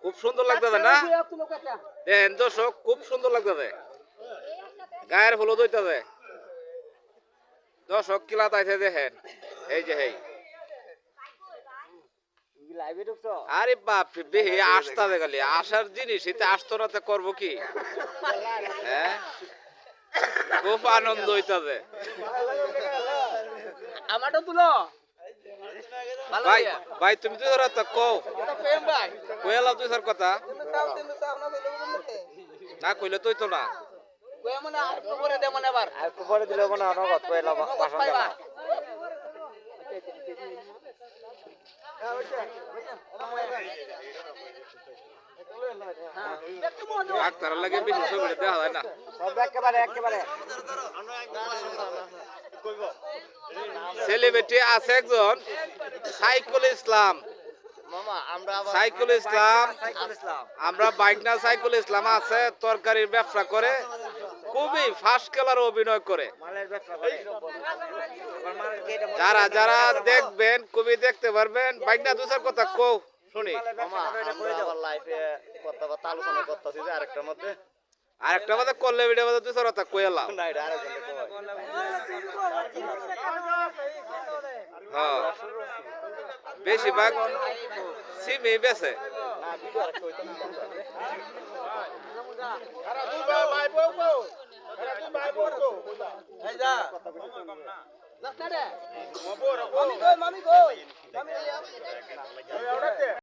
খুব সুন্দর লাগতেছে না? দেখেন দর্শক, খুব সুন্দর লাগতেছে, গায়ের হলুদ হইতেছে। দর্শক কিলা তাইছে দেখেন, এই যে এই আরে বাপ বেহে আসতে দেখালি আসার জিনিস এতে আসতো না, করবো কি? হ্যাঁ, খুব আনন্দ হইতাছে। আমারটা তুলো ভাই ভাই তুমি তো ধরো কও কইলাম তুই স্যার কথা না কইলে তুই তো না পরে দিলে কোনো নগদ কইলাম ডাক্তার লাগে বেশি ছবি দেখা যায় না। একেবারে সেলিব্রিটি আছে একজন সাইকুল ইসলাম, সাইকুল ইসলাম, আমরা বাইক না সাইকুল ইসলাম আছে, তরকারির ব্যবসা করে, খুবই ফার্স্ট ক্লাস অভিনয় করে। যারা যারা দেখবেন খুবই দেখতে পারবেন। বাইক না দুসার কথা কও শুনি। আরেকটা মধ্যে করলে ভিডিও মধ্যে দুসার কথা কইলাম। হ্যাঁ, বেশিরভাগ সিমি বেছে।